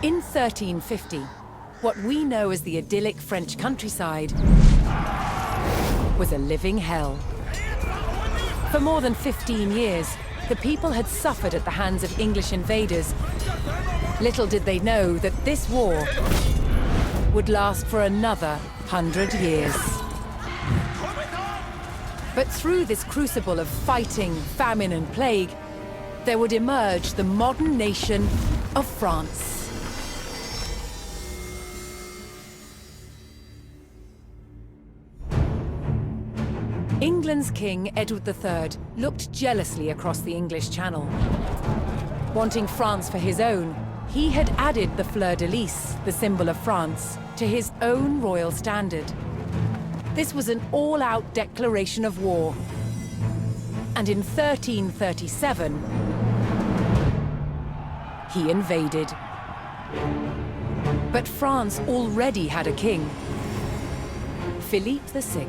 In 1350, what we know as the idyllic French countryside was a living hell. For more than 15 years, the people had suffered at the hands of English invaders. Little did they know that this war would last for another 100 years. But through this crucible of fighting, famine, and plague, there would emerge the modern nation of France. England's King Edward III looked jealously across the English Channel. Wanting France for his own, he had added the fleur-de-lis, the symbol of France, to his own royal standard. This was an all-out declaration of war. And in 1337, he invaded. But France already had a king, Philippe VI.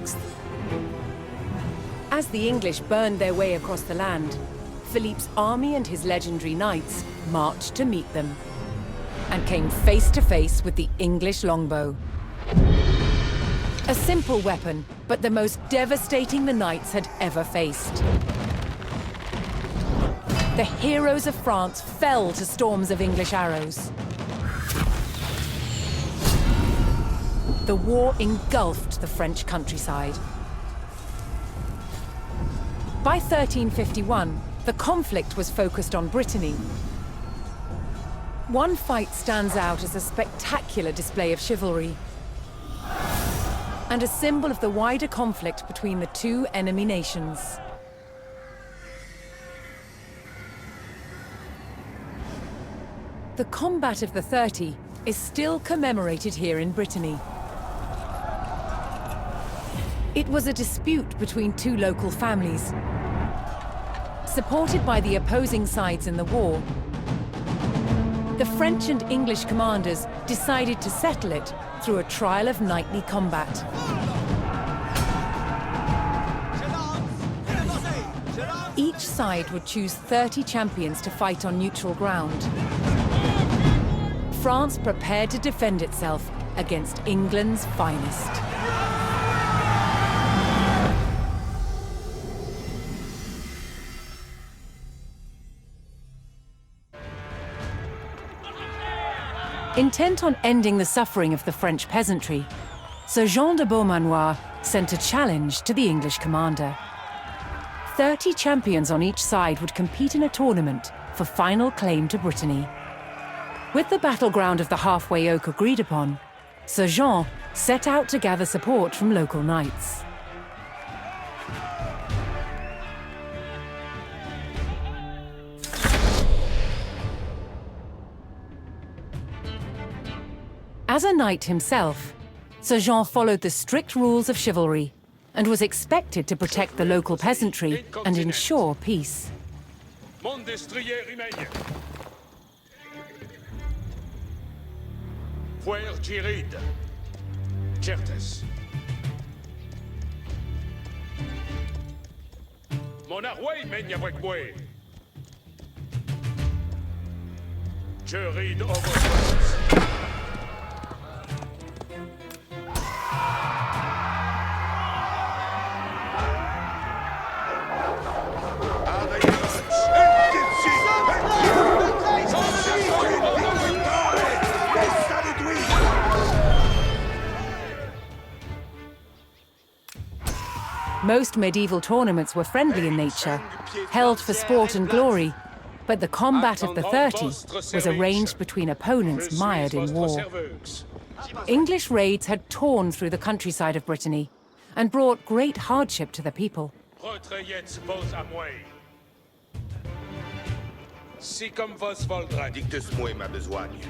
As the English burned their way across the land, Philippe's army and his legendary knights marched to meet them and came face to face with the English longbow. A simple weapon, but the most devastating the knights had ever faced. The heroes of France fell to storms of English arrows. The war engulfed the French countryside. By 1351, the conflict was focused on Brittany. One fight stands out as a spectacular display of chivalry and a symbol of the wider conflict between the two enemy nations. The Combat of the 30 is still commemorated here in Brittany. It was a dispute between two local families. Supported by the opposing sides in the war, the French and English commanders decided to settle it through a trial of knightly combat. Each side would choose 30 champions to fight on neutral ground. France prepared to defend itself against England's finest. Intent on ending the suffering of the French peasantry, Sir Jean de Beaumanoir sent a challenge to the English commander. 30 champions on each side would compete in a tournament for final claim to Brittany. With the battleground of the Halfway Oak agreed upon, Sir Jean set out to gather support from local knights. As a knight himself, Sir Jean followed the strict rules of chivalry and was expected to protect the local peasantry and ensure peace. Mon destrier remagne. Puer girid. Certes. Mon arway mègne avec moi. Je ride over. Most medieval tournaments were friendly in nature, held for sport and glory, but the Combat of the 30 was arranged between opponents mired in war. English raids had torn through the countryside of Brittany and brought great hardship to the people. Si comme vos voldra, Dictus moi ma besogne.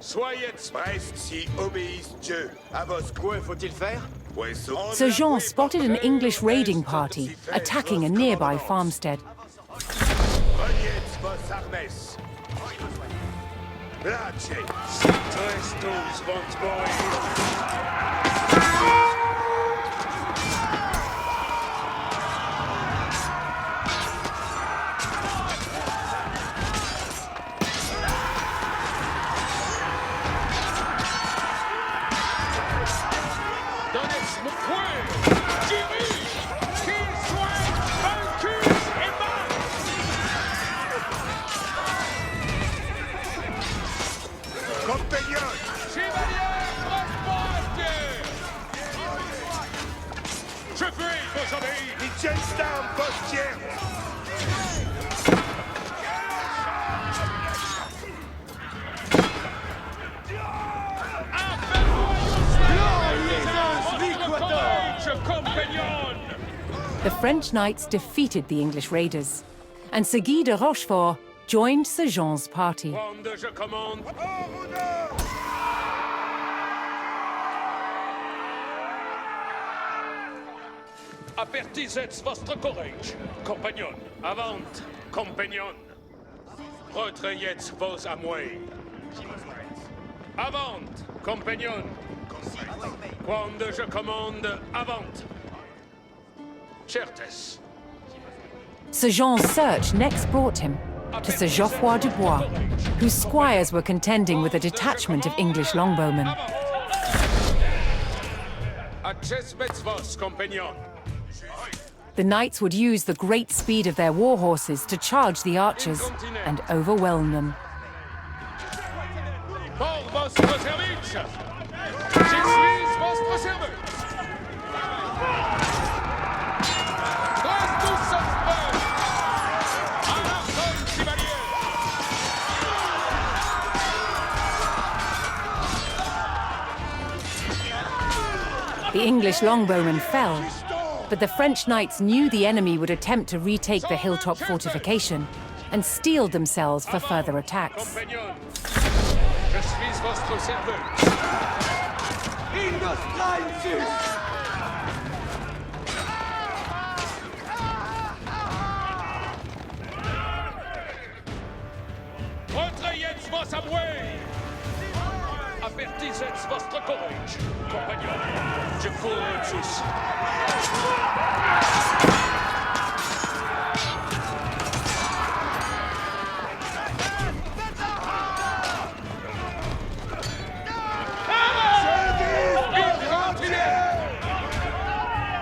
soyez Brest, si obéisse Dieu, à vos quoi faut-il faire? Sir Jean spotted an English raiding party attacking a nearby farmstead. Reniez vos armes. Lache. Trestos vont mourir. The French knights defeated the English raiders, and Sir Guy de Rochefort joined Sir Jean's party. Comte, je commande. Apertisez votre courage, compagnon. Avant, compagnon. Retrayez vos amouets. Avant, compagnon. Quand je commande, avant. Certes. Sir Jean's search next brought him to Sir Geoffroy de Bois, whose squires were contending with a detachment of English longbowmen. Accesmets vos, compagnon. The knights would use the great speed of their war horses to charge the archers and overwhelm them. Pour votre service. Je suis votre service. The English longbowmen fell, but the French knights knew the enemy would attempt to retake the hilltop fortification and steeled themselves for further attacks. Compagnon. Je suis votre serveur. Retrayez vos amouets. Avertissez votre courage, compagnon. Je cours tous.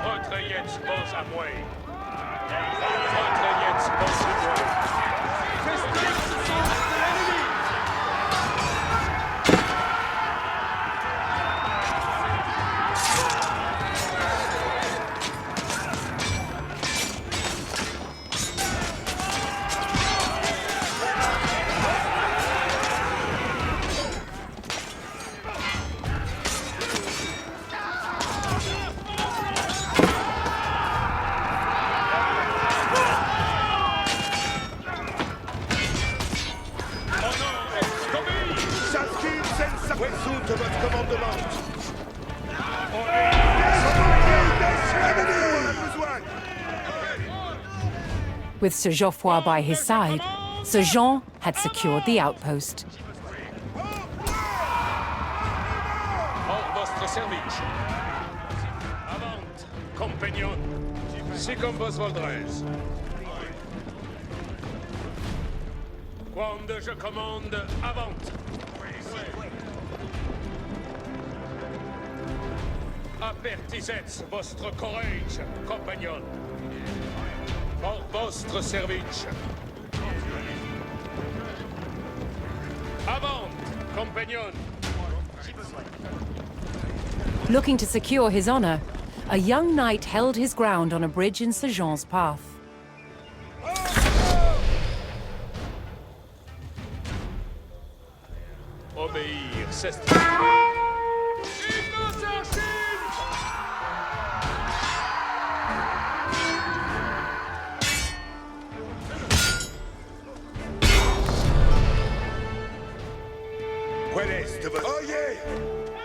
Retrayez vos amouets. Retrayez vos amouets. Wessou de votre commandement. With Sir Geoffroy by his side, Sir Jean had secured the outpost. Pour votre service. Avant, compagnon. Si comme vos voldrez. Quand je commande, avant. Avertissez votre courage, compagnon. Pour votre service. Avant, compagnon. Looking to secure his honor, a young knight held his ground on a bridge in Sir Jean's path. Obéir, c'est...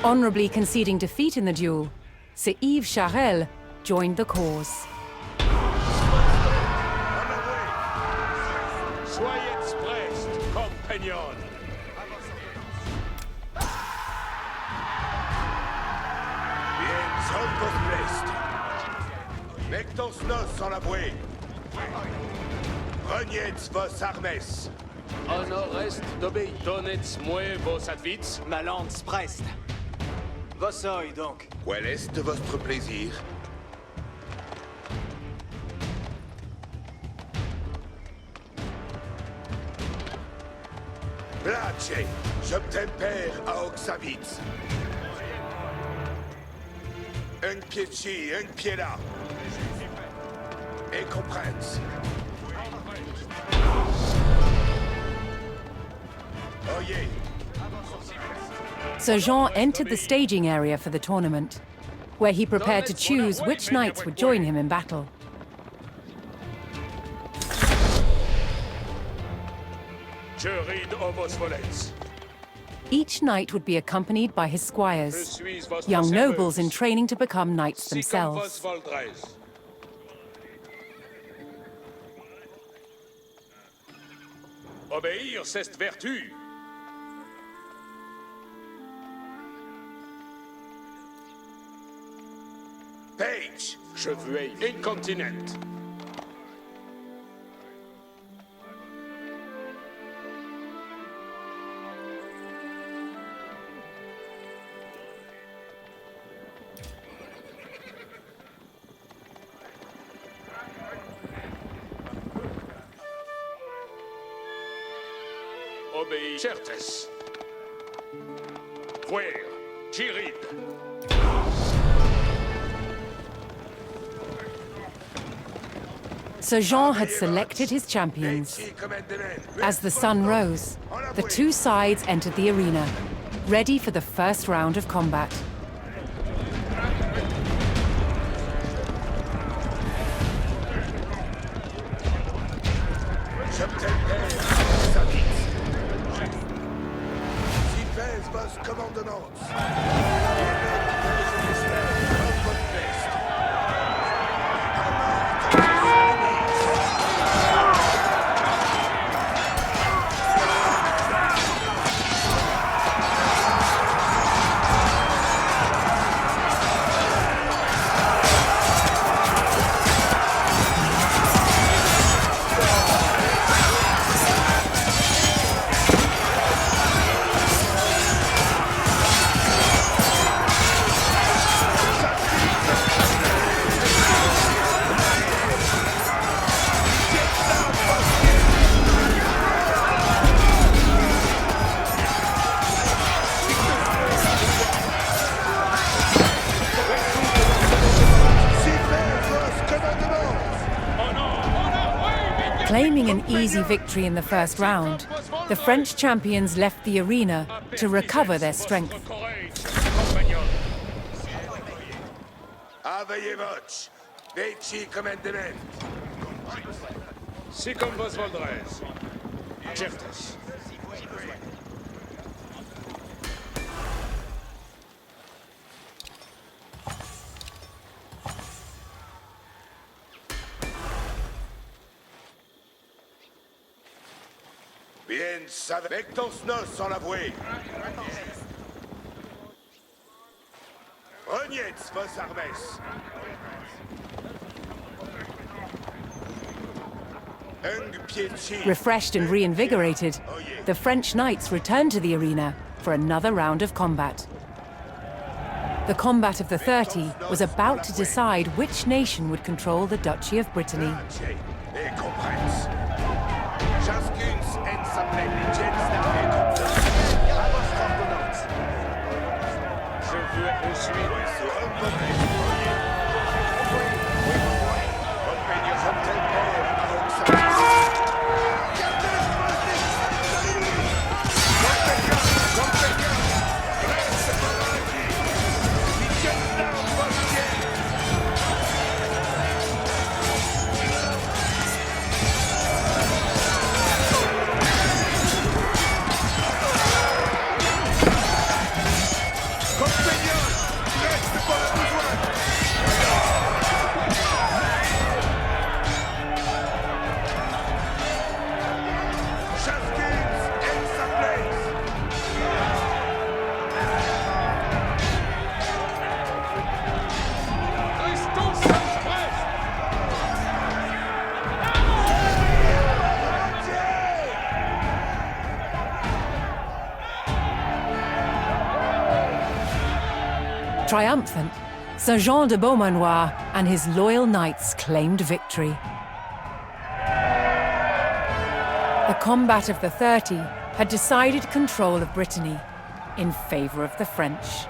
Honorably conceding defeat in the duel, Sir Yves Charel joined the cause. Soyez prest, compagnon. Bien, son vos blest. Mectons nos en la bouée. Reniez vos armes. Honor est d'obéir. Donnez moi vos advits. Ma lance preste. Vos œil donc. Quel est votre plaisir? Place, j'obtempère à Oxavitz. Un pied ci, un pied là. et comprens. Oyez. Sir Jean entered the staging area for the tournament, where he prepared to choose which knights would join him in battle. Je ride vos volets. Each knight would be accompanied by his Je squires, suis votre young serveuse. nobles in training to become knights Si comme themselves. vos voldrez. Obéir, c'est vertu. Page, je veux incontinent. Obéir, certes. Voir, Girid. Sir Jean had selected his champions. As the sun rose, the two sides entered the arena, ready for the first round of combat. Claiming an easy victory in the first round, the French champions left the arena to recover their strength. Aveillez votre. Veci commandement. Si comme vos voldrez. Certes. Bien savez. Vectors nos sans l'avouer. Reniez vos armes. Refreshed and reinvigorated, the French knights returned to the arena for another round of combat. The combat of the 30 was about to decide which nation would control the Duchy of Brittany. Triumphant, Sir Jean de Beaumanoir and his loyal knights claimed victory. The combat of the 30 had decided control of Brittany in favor of the French.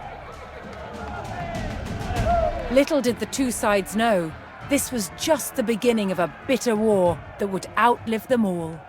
Little did the two sides know This was just the beginning of a bitter war that would outlive them all.